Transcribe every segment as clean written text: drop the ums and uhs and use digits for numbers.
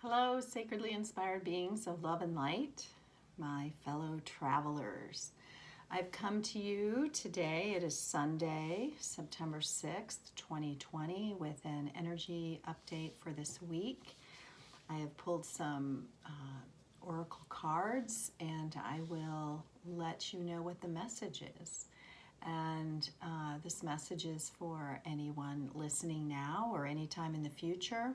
Hello, sacredly inspired beings of love and light, my fellow travelers. I've come to you today. It is Sunday, September 6th, 2020, with an energy update for this week. I have pulled some oracle cards and I will let you know what the message is. And this message is for anyone listening now or anytime in the future,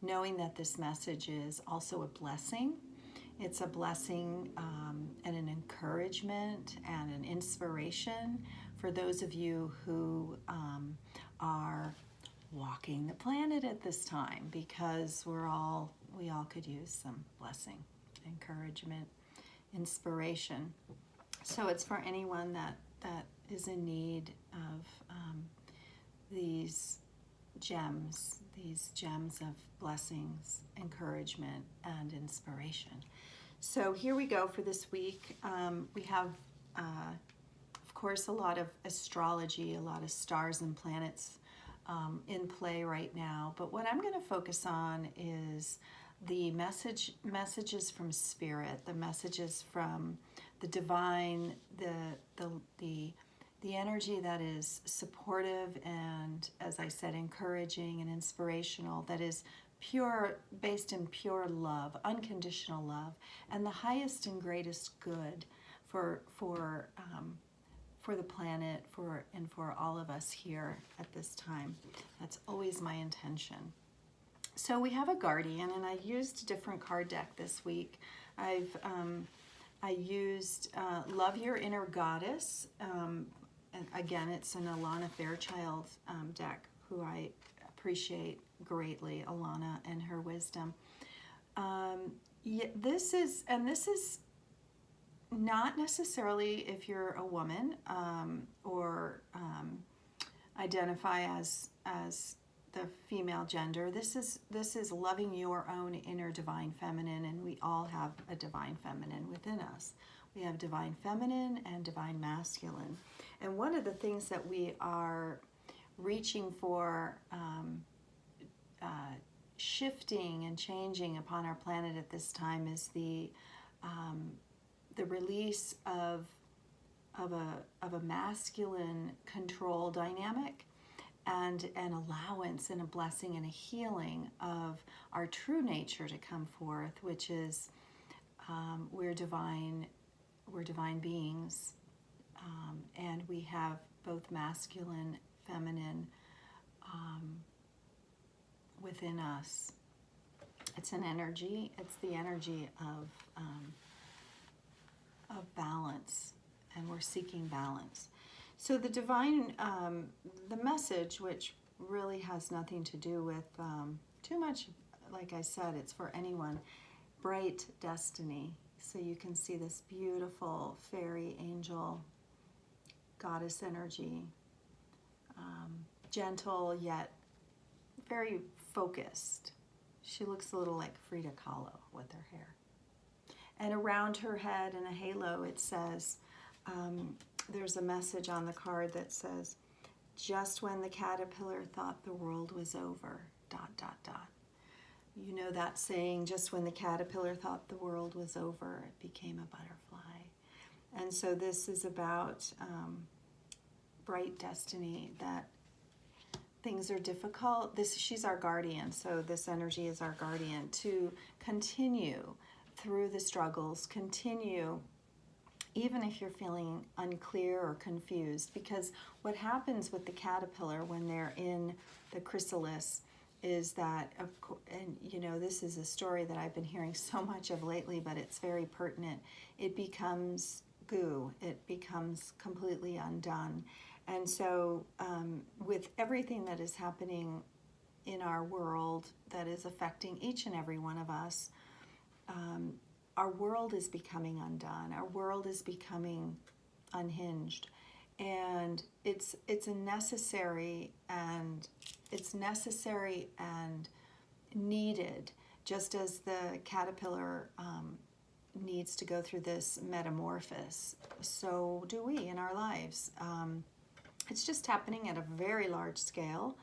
knowing that this message is also a blessing. It's a blessing and an encouragement and an inspiration for those of you who are walking the planet at this time, because we all could use some blessing, encouragement, inspiration. So it's for anyone that is in need of these gems of blessings, encouragement, and inspiration. So here we go for this week. We have, of course, a lot of astrology, a lot of stars and planets in play right now. But what I'm going to focus on is the messages from Spirit, the messages from the divine, the energy that is supportive and, as I said, encouraging and inspirational, that is pure, based in pure love, unconditional love, and the highest and greatest good for the planet, and for all of us here at this time. That's always my intention. So we have a guardian, and I used a different card deck this week. I used Love Your Inner Goddess. And again, it's an Alana Fairchild deck, who I appreciate greatly, Alana and her wisdom. This is not necessarily if you're a woman or identify as the female gender. This is loving your own inner divine feminine, and we all have a divine feminine within us. We have divine feminine and divine masculine. And one of the things that we are reaching for, shifting and changing upon our planet at this time, is the release of a masculine control dynamic, and an allowance and a blessing and a healing of our true nature to come forth, which is we're divine beings, and we have both masculine, feminine within us. It's an energy. It's the energy of balance, and we're seeking balance. So the divine, the message, which really has nothing to do with too much, like I said, it's for anyone, bright destiny. So you can see this beautiful fairy angel goddess energy, gentle yet very focused. She looks a little like Frida Kahlo with her hair. And around her head in a halo, it says, there's a message on the card that says, just when the caterpillar thought the world was over, ... You know that saying, just when the caterpillar thought the world was over, it became a butterfly. And so this is about bright destiny, that things are difficult. She's our guardian, so this energy is our guardian to continue through the struggles, continue even if you're feeling unclear or confused, because what happens with the caterpillar when they're in the chrysalis is that, and you know, this is a story that I've been hearing so much of lately, but it's very pertinent. It becomes goo. It becomes completely undone. And so with everything that is happening in our world that is affecting each and every one of us, our world is becoming undone. Our world is becoming unhinged. And it's necessary and needed, just as the caterpillar needs to go through this metamorphosis. So do we in our lives. It's just happening at a very large scale,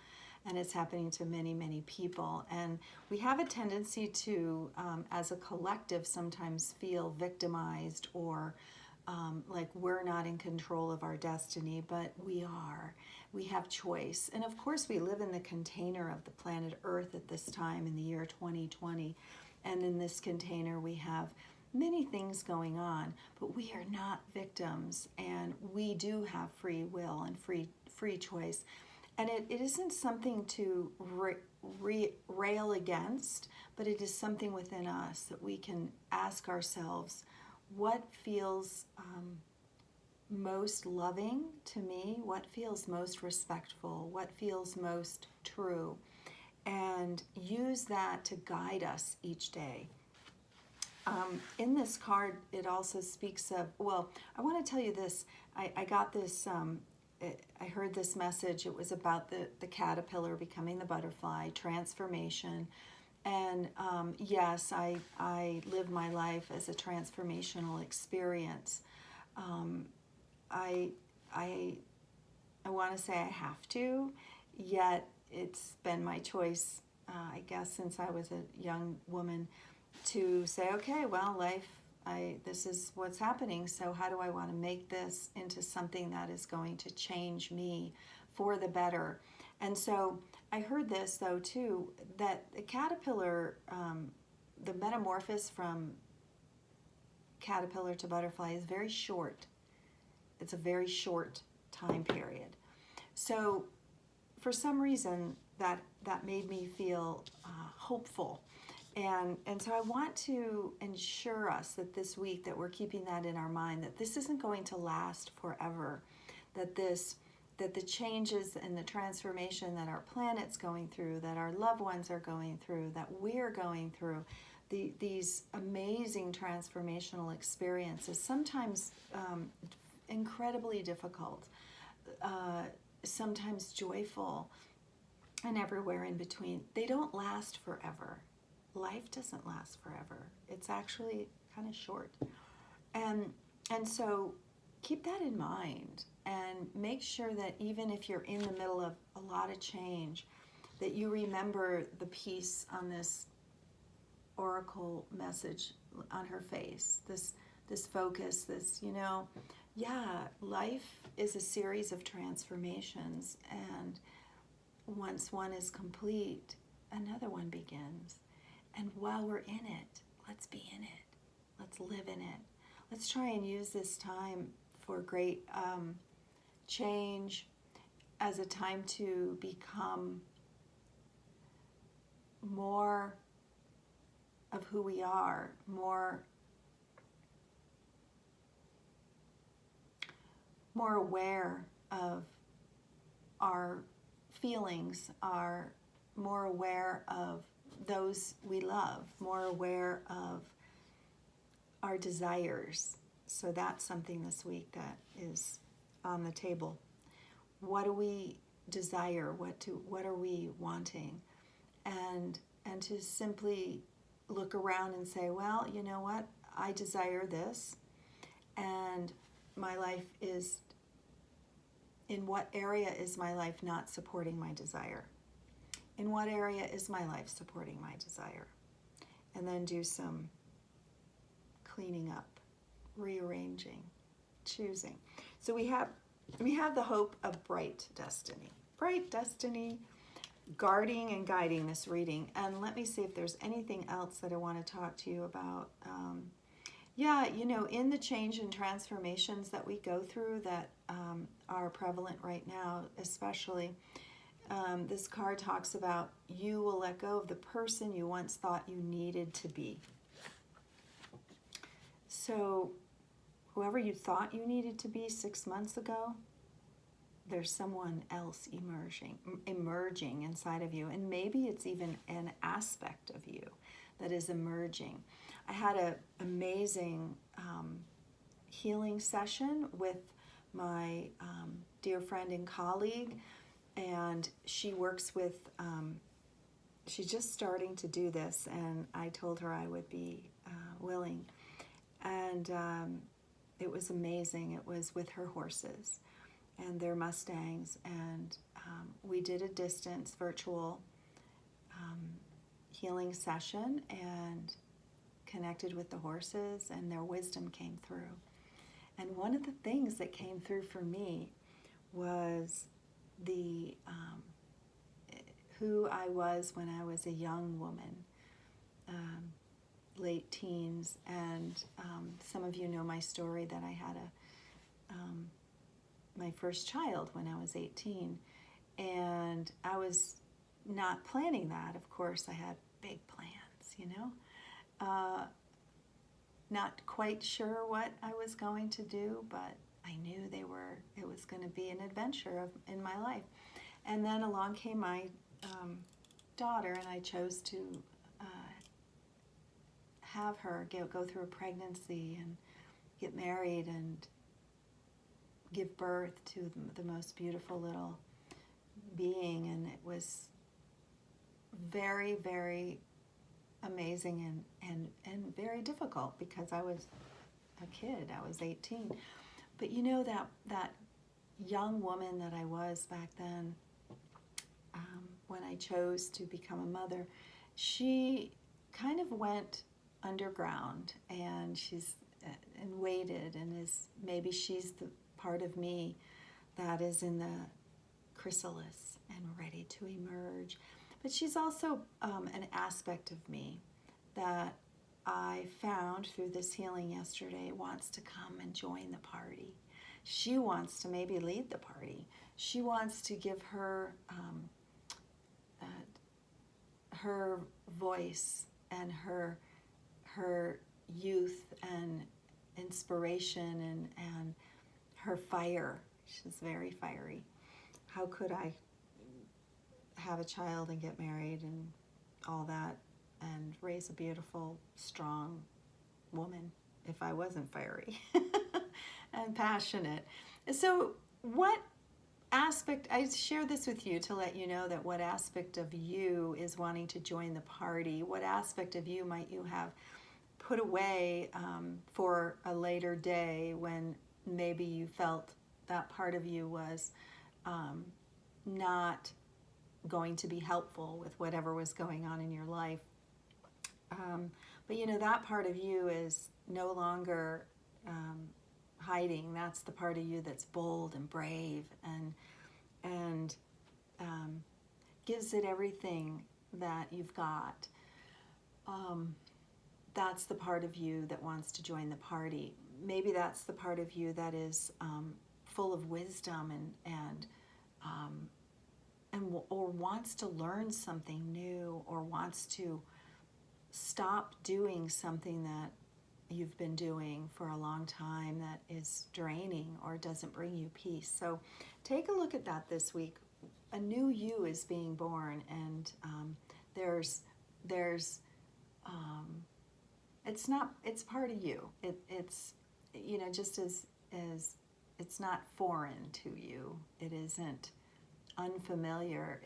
and it's happening to many, many people. And we have a tendency to, as a collective, sometimes feel victimized or like we're not in control of our destiny, but we are. We have choice. And of course, we live in the container of the planet Earth at this time in the year 2020. And in this container, we have many things going on, but we are not victims, and we do have free will and free choice. And it isn't something to rail against, but it is something within us that we can ask ourselves, what feels most loving to me? What feels most respectful? What feels most true? And use that to guide us each day. In this card, it also speaks of, well, I want to tell you this. I got this, I heard this message. It was about the caterpillar becoming the butterfly, transformation. And yes, I live my life as a transformational experience. I want to say I have to, yet it's been my choice, I guess, since I was a young woman, to say, okay, well, life, this is what's happening, so how do I want to make this into something that is going to change me for the better? And so I heard this, though, too, that the caterpillar, the metamorphosis from caterpillar to butterfly is very short. It's a very short time period. So for some reason, that made me feel hopeful. And so I want to ensure us that this week that we're keeping that in our mind, that this isn't going to last forever, that the changes and the transformation that our planet's going through, that our loved ones are going through, that we're going through, these amazing transformational experiences, sometimes incredibly difficult, sometimes joyful, and everywhere in between. They don't last forever. Life doesn't last forever. It's actually kind of short. And so keep that in mind, and make sure that even if you're in the middle of a lot of change, that you remember the piece on this oracle message on her face, this focus, this, life is a series of transformations, and once one is complete, another one begins. And while we're in it, let's be in it. Let's live in it. Let's try and use this time for great change as a time to become more of who we are, more aware of our feelings, are more aware of those we love, more aware of our desires. So that's something this week that is on the table. What do we desire? What are we wanting? And to simply look around and say, well, you know what? I desire this, and my life is, in what area is my life not supporting my desire? In what area is my life supporting my desire? And then do some cleaning up, rearranging, choosing. So we have the hope of bright destiny. Bright destiny, guarding and guiding this reading. And let me see if there's anything else that I want to talk to you about. In the change and transformations that we go through that are prevalent right now, especially, this card talks about you will let go of the person you once thought you needed to be. So whoever you thought you needed to be 6 months ago, there's someone else emerging inside of you. And maybe it's even an aspect of you that is emerging. I had an amazing healing session with my dear friend and colleague, and she works with, she's just starting to do this, and I told her I would be willing. And it was amazing. It was with her horses and their Mustangs, and we did a distance virtual healing session and connected with the horses, and their wisdom came through. And one of the things that came through for me was the who I was when I was a young woman, late teens, and some of you know my story that I had my first child when I was 18, and I was not planning that. Of course, I had big plans, you know. Not quite sure what I was going to do, but I knew it was going to be an adventure in my life. And then along came my daughter, and I chose to have her go through a pregnancy and get married and give birth to the most beautiful little being. And it was very, very amazing and very difficult because I was a kid. I was 18. But you know, that young woman that I was back then, when I chose to become a mother, she kind of went underground, and and waited, and maybe she's the part of me that is in the chrysalis and ready to emerge. But she's also an aspect of me that I found through this healing yesterday wants to come and join the party. She wants to maybe lead the party. She wants to give her her voice and her youth and inspiration and her fire. She's very fiery. How could I have a child and get married and all that and raise a beautiful, strong woman if I wasn't fiery and passionate? So what aspect, I share this with you to let you know that what aspect of you is wanting to join the party? What aspect of you might you have put away for a later day when maybe you felt that part of you was not going to be helpful with whatever was going on in your life. But you know, that part of you is no longer hiding. That's the part of you that's bold and brave and gives it everything that you've got. That's the part of you that wants to join the party. Maybe that's the part of you that is full of wisdom or wants to learn something new, or wants to stop doing something that you've been doing for a long time that is draining or doesn't bring you peace. So take a look at that this week. A new you is being born, and it's part of you. It's you know, just as it's not foreign to you. It isn't unfamiliar.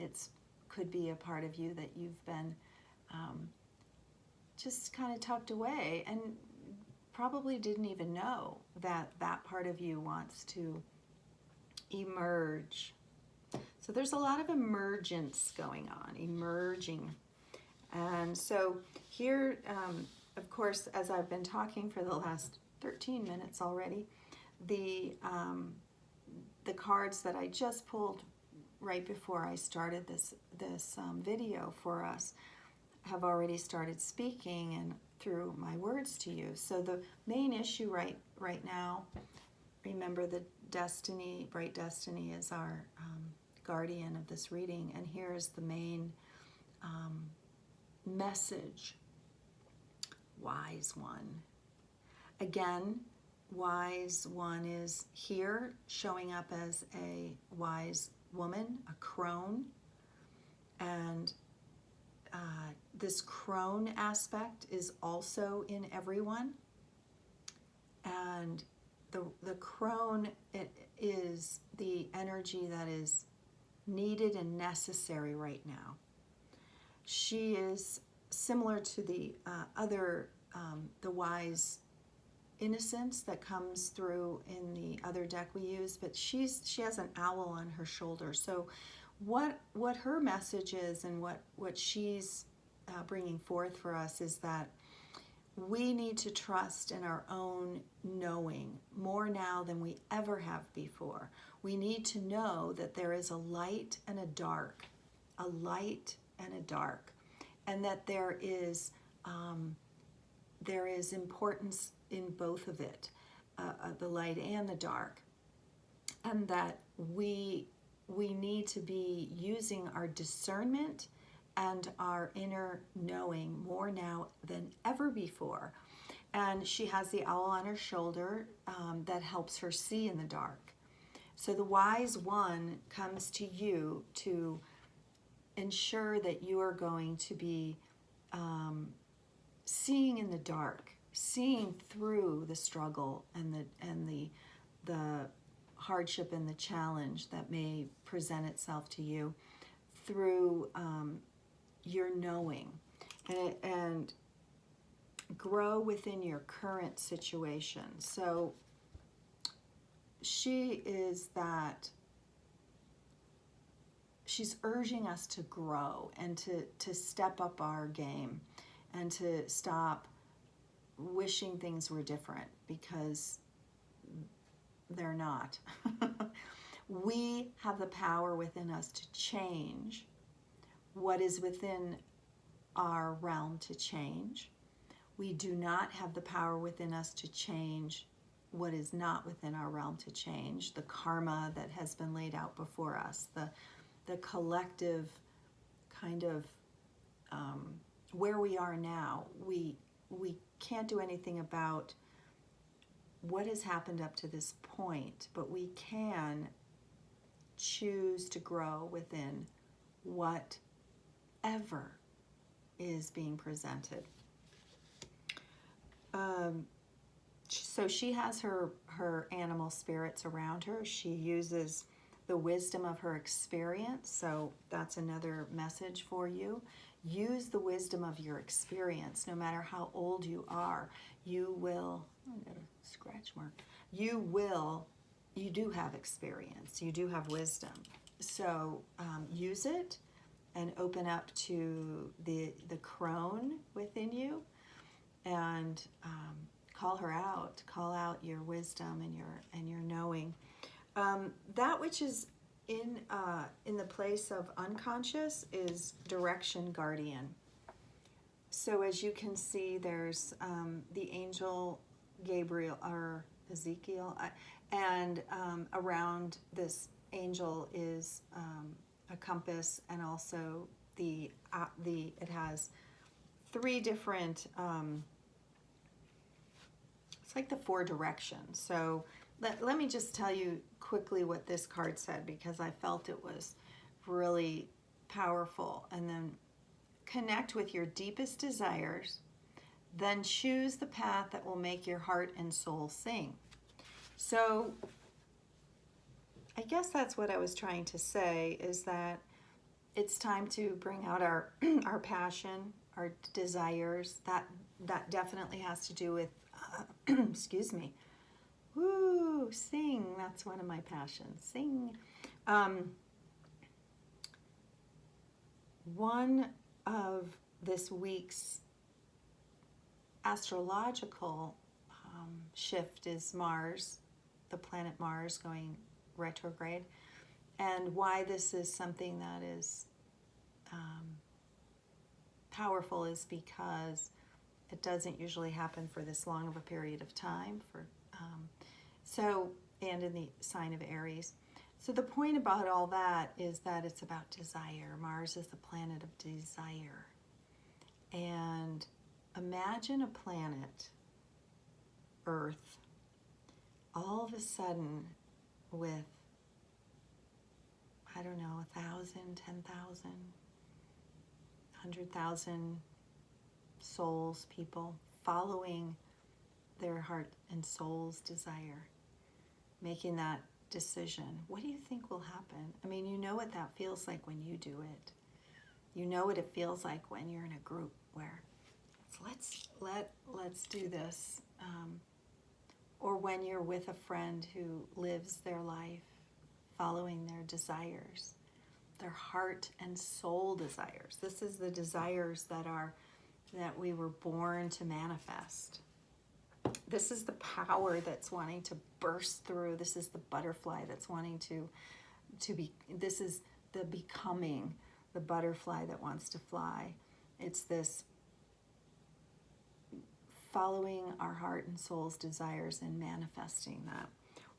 Could be a part of you that you've been just kind of tucked away and probably didn't even know that part of you wants to emerge. So there's a lot of emergence going on, emerging. And so here, of course, as I've been talking for the last 13 minutes already, the cards that I just pulled right before I started this video for us have already started speaking and through my words to you. So the main issue right now, remember the destiny, bright destiny is our guardian of this reading, and here's the main message. Wise one. Again, wise one is here showing up as a wise woman, a crone, and this crone aspect is also in everyone, and the crone, it is the energy that is needed and necessary right now. She is similar to the the wise innocence that comes through in the other deck we use, but she has an owl on her shoulder. So what her message is, and what she's bringing forth for us, is that we need to trust in our own knowing more now than we ever have before. We need to know that there is a light and a dark, a light and a dark, and that there is importance in both of it, the light and the dark, and that we need to be using our discernment and our inner knowing more now than ever before. And she has the owl on her shoulder that helps her see in the dark. So the wise one comes to you to ensure that you are going to be seeing in the dark, seeing through the struggle and the hardship and the challenge that may present itself to you through your knowing, and grow within your current situation. So she's urging us to grow and to step up our game and to stop wishing things were different, because they're not. We have the power within us to change what is within our realm to change. We do not have the power within us to change what is not within our realm to change, the karma that has been laid out before us, the collective kind of where we are now. We can't do anything about what has happened up to this point, but we can choose to grow within whatever is being presented. So she has her animal spirits around her. She uses the wisdom of her experience. So that's another message for you. Use the wisdom of your experience. No matter how old you are, you will, I got a scratch mark. You do have experience. You do have wisdom. So use it and open up to the crone within you, and call her out. Call out your wisdom and your knowing. That which is in the place of unconscious is direction guardian. So as you can see, there's the angel Gabriel or Ezekiel, and around this angel is a compass, and also it has three different. It's like the four directions. So let me just tell you quickly what this card said, because I felt it was really powerful. And then connect with your deepest desires, then choose the path that will make your heart and soul sing. So I guess that's what I was trying to say, is that it's time to bring out our passion, our desires. That definitely has to do with excuse me. Woo, sing. That's one of my passions. Sing. One of this week's astrological shift is Mars, the planet Mars going retrograde. And why this is something that is powerful is because it doesn't usually happen for this long of a period of time. And in the sign of Aries. So the point about all that is that it's about desire. Mars is the planet of desire. And imagine a planet, Earth, all of a sudden with, I don't know, 1,000, 10,000, 100,000 souls, people following their heart and soul's desire, making that decision. What do you think will happen? I mean, you know what that feels like when you do it. You know what it feels like when you're in a group where let's do this, or when you're with a friend who lives their life following their desires. their heart and soul desires. This is the desires that we were born to manifest. This is the power that's wanting to burst through. This is the butterfly that's wanting to be. This is the becoming, the butterfly that wants to fly. It's this following our heart and soul's desires and manifesting that.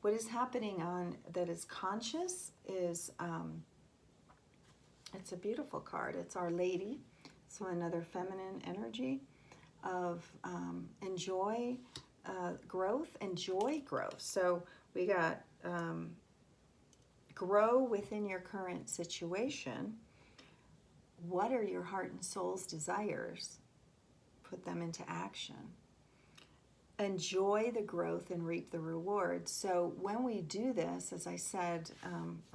What is happening on that is conscious is, it's a beautiful card. It's Our Lady. So another feminine energy of enjoy growth and joy growth. So we got grow within your current situation. What are your heart and soul's desires? Put them into action. Enjoy the growth and reap the rewards. So when we do this, as I said,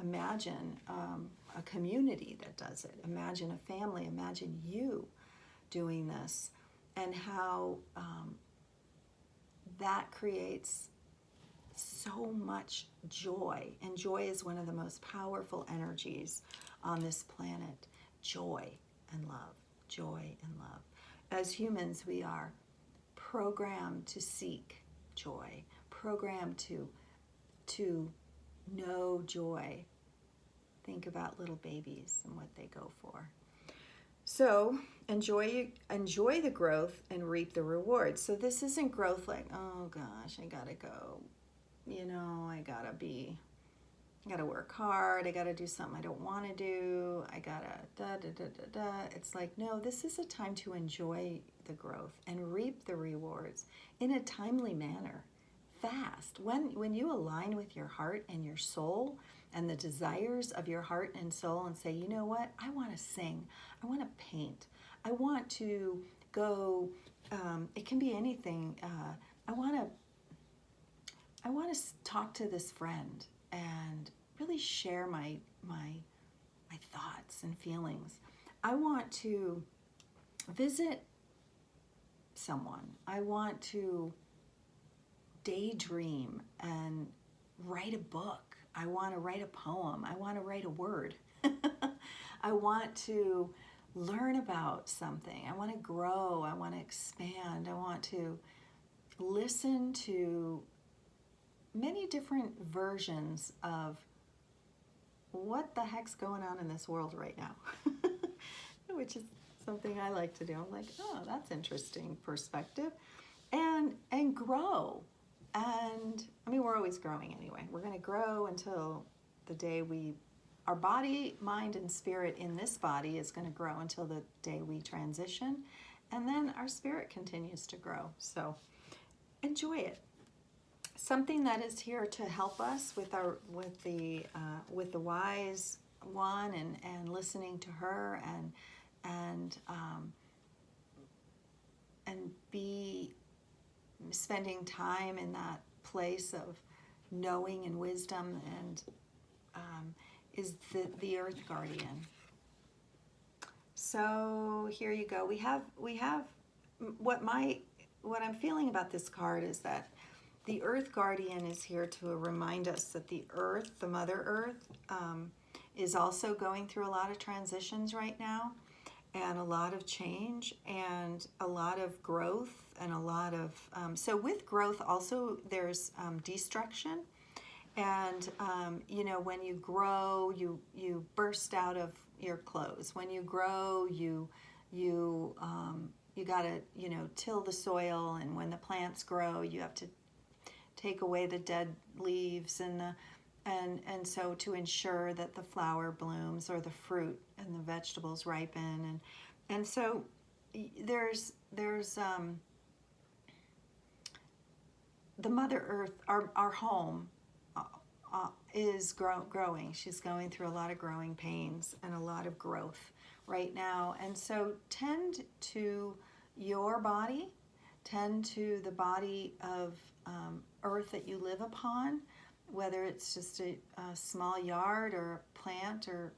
imagine a community that does it. Imagine a family. Imagine you doing this, and how that creates so much joy. And joy is one of the most powerful energies on this planet. Joy and love. Joy and love. As humans, we are programmed to seek joy, programmed to know joy. Think about little babies and what they go for. So enjoy the growth and reap the rewards. So this isn't growth like, oh gosh, I gotta go, I gotta work hard, I gotta do something I don't want to do, I gotta da. It's like, no, this is a time to enjoy the growth and reap the rewards in a timely manner, fast. When you align with your heart and your soul and the desires of your heart and soul and say, you know what, I want to sing, I want to paint, I want to go, it can be anything, I want to talk to this friend and really share my thoughts and feelings. I want to visit someone. I want to daydream and write a book. I want to write a poem. I want to write a word. I want to learn about something. I want to grow. I want to expand. I want to listen to many different versions of what the heck's going on in this world right now, which is something I like to do. I'm like, oh, that's interesting perspective, and grow. And I mean, we're always growing anyway. We're going to grow until the day our body, mind, and spirit in this body is going to grow until the day we transition, and then our spirit continues to grow. So enjoy it. Something that is here to help us with the wise one and listening to her and be spending time in that place of knowing and wisdom and is the Earth Guardian. So here you go. We have what I'm feeling about this card is that the Earth Guardian is here to remind us that the Earth, the Mother Earth, is also going through a lot of transitions right now, and a lot of change, and a lot of growth, and a lot of... so with growth also there's destruction, and when you grow, you burst out of your clothes. When you grow, you gotta till the soil, and when the plants grow, you have to take away the dead leaves and so to ensure that the flower blooms or the fruit and the vegetables ripen, and so there's the Mother Earth, our home is growing. She's going through a lot of growing pains and a lot of growth right now, and so tend to your body, tend to the body of earth that you live upon, whether it's just a small yard or a plant, or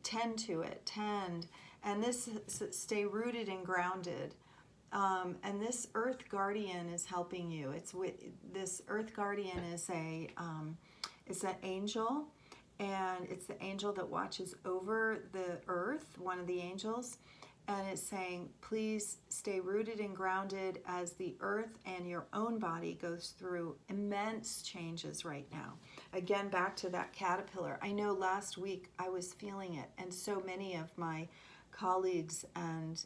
tend to it, and this stay rooted and grounded. And this Earth Guardian is helping you. This Earth Guardian is an angel, and it's the angel that watches over the earth, one of the angels, and it's saying, please stay rooted and grounded as the earth and your own body goes through immense changes right now. Again, back to that caterpillar. I know last week I was feeling it, and so many of my colleagues and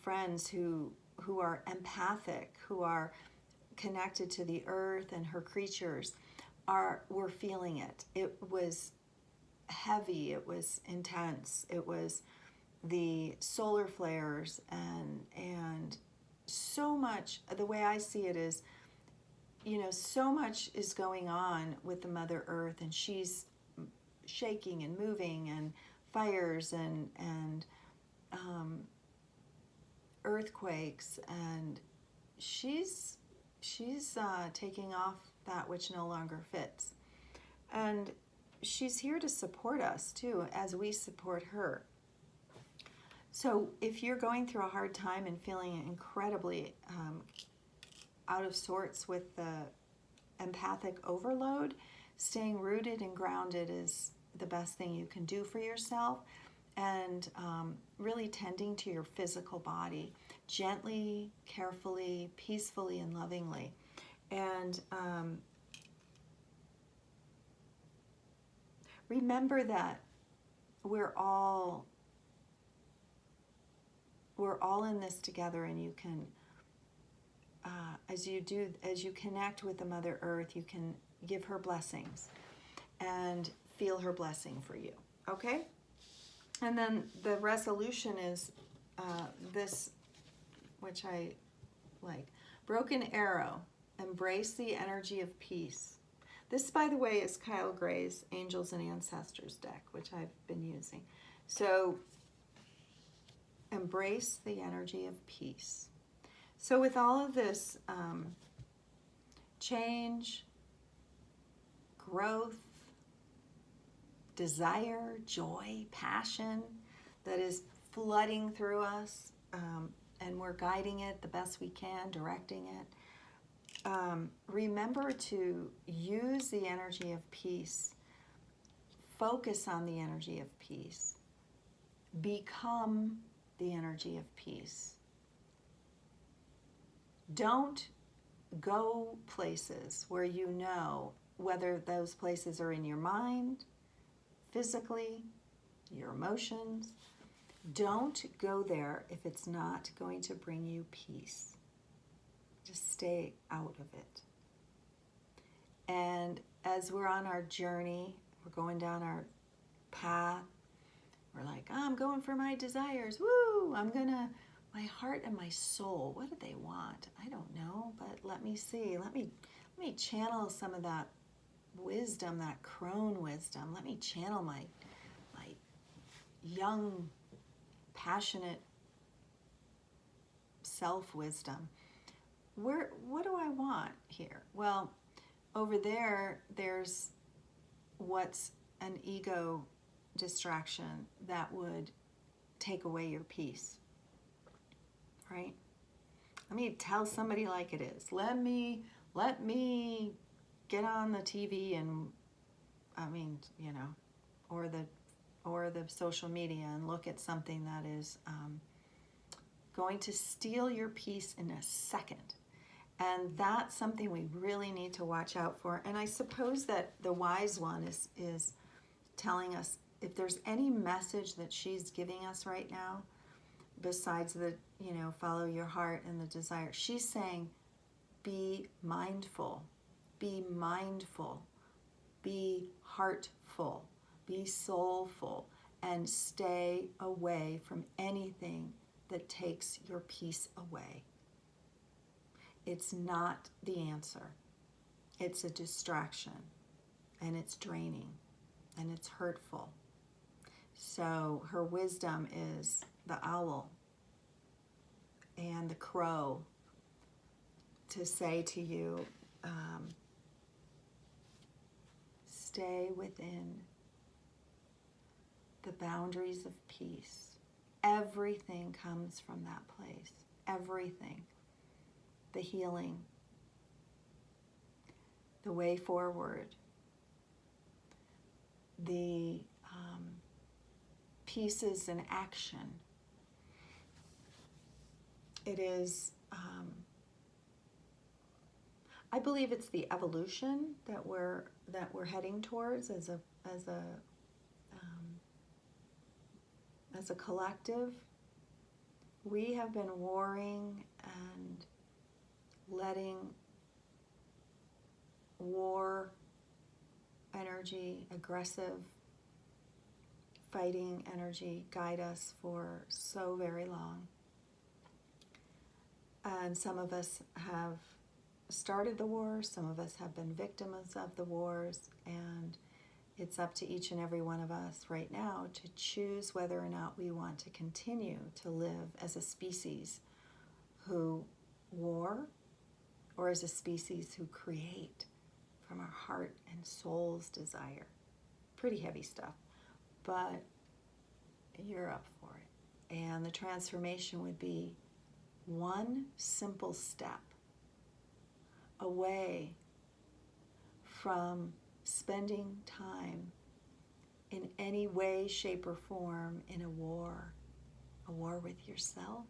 friends who are empathic, who are connected to the earth and her creatures, were feeling it. It was heavy, it was intense, it was the solar flares, and so much. The way I see it is, so much is going on with the Mother Earth, and she's shaking and moving, and fires and earthquakes, and she's taking off that which no longer fits. And she's here to support us too, as we support her. So if you're going through a hard time and feeling incredibly out of sorts with the empathic overload, staying rooted and grounded is the best thing you can do for yourself. And really tending to your physical body gently, carefully, peacefully, and lovingly. And remember that we're all in this together, and you can, as you connect with the Mother Earth, you can give her blessings and feel her blessing for you. Okay? And then the resolution is this, which I like. Broken Arrow, embrace the energy of peace. This, by the way, is Kyle Gray's Angels and Ancestors deck, which I've been using. So, embrace the energy of peace. So with all of this change, growth, desire, joy, passion that is flooding through us, and we're guiding it the best we can, directing it. Remember to use the energy of peace. Focus on the energy of peace. Become the energy of peace. Don't go places where you know, whether those places are in your mind, physically, your emotions. Don't go there if it's not going to bring you peace. Just stay out of it. And as we're on our journey, we're going down our path, we're like, oh, I'm going for my desires. Woo! My heart and my soul, what do they want? I don't know, but let me see. Let me channel some of that wisdom, that crone wisdom. Let me channel my young, passionate self-wisdom. What do I want here? Well, over there's what's an ego distraction that would take away your peace, right? Let me tell somebody like it is. Let me get on the TV and, or the social media and look at something that is going to steal your peace in a second. And that's something we really need to watch out for. And I suppose that the wise one is telling us, if there's any message that she's giving us right now, besides the, follow your heart and the desire, she's saying, be mindful, be heartful, be soulful, and stay away from anything that takes your peace away. It's not the answer. It's a distraction, and it's draining, and it's hurtful. So her wisdom is the owl and the crow to say to you, stay within the boundaries of peace. Everything comes from that place. Everything. The healing, the way forward, the pieces in action. It is, I believe it's the evolution that we're heading towards as a collective. We have been warring and letting war energy, aggressive fighting energy guide us for so very long. And some of us have started the wars, some of us have been victims of the wars, and it's up to each and every one of us right now to choose whether or not we want to continue to live as a species who war, or as a species who create from our heart and soul's desire. Pretty heavy stuff, but you're up for it. And the transformation would be one simple step away from spending time in any way, shape, or form in a war with yourself,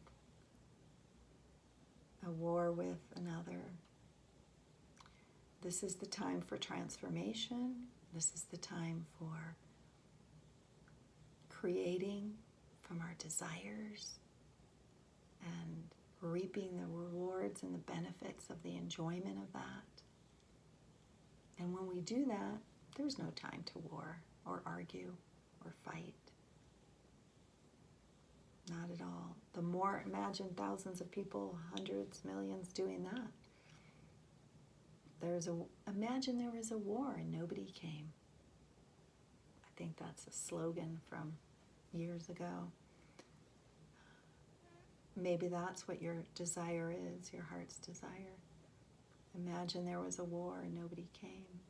a war with another. This is the time for transformation. This is the time for creating from our desires and reaping the rewards and the benefits of the enjoyment of that. And when we do that, there's no time to war or argue or fight. Not at all. The more, imagine thousands of people, hundreds, millions doing that. Imagine there was a war and nobody came. I think that's a slogan from years ago. Maybe that's what your desire is, your heart's desire. Imagine there was a war and nobody came.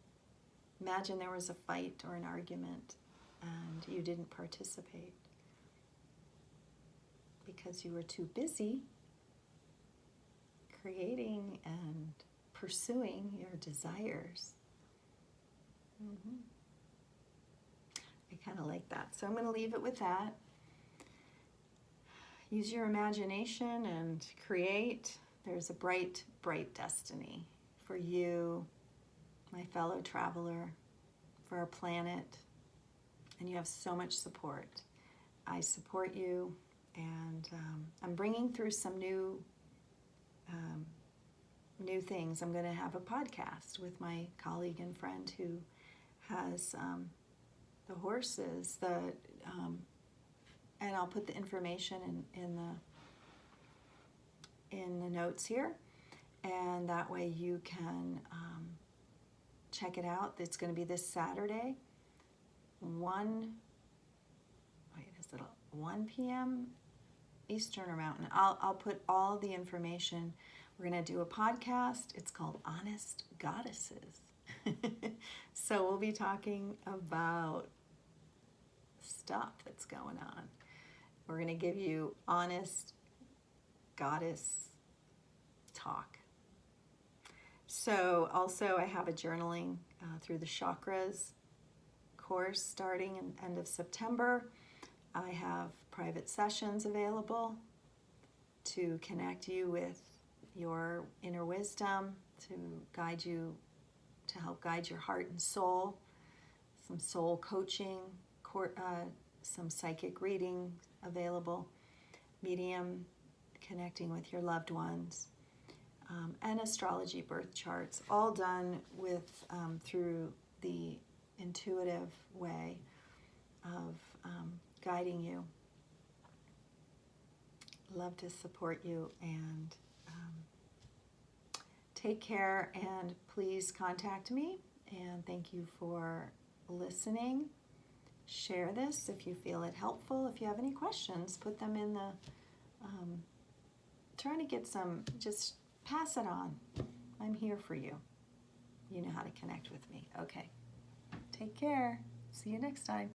Imagine there was a fight or an argument and you didn't participate because you were too busy creating and pursuing your desires. I kind of like that. So I'm going to leave it with that. Use your imagination and create. There's a bright, bright destiny for you, my fellow traveler, for our planet. And you have so much support. I support you, and I'm bringing through some new things. I'm going to have a podcast with my colleague and friend who has the horses, and I'll put the information in the notes here, and that way you can check it out. It's going to be this Saturday, 1 p.m. Eastern or Mountain. I'll put all the information. We're going to do a podcast. It's called Honest Goddesses. So we'll be talking about stuff that's going on. We're going to give you honest goddess talk. So also I have a journaling through the chakras course starting in end of September. I have private sessions available to connect you with your inner wisdom, to guide you, to help guide your heart and soul, some soul coaching, some psychic reading available, medium, connecting with your loved ones, and astrology birth charts, all done with through the intuitive way of guiding you. Love to support you, and take care, and please contact me, and thank you for listening. Share this if you feel it helpful. If you have any questions, put them in the, trying to get some, just pass it on. I'm here for you. You know how to connect with me. Okay. Take care. See you next time.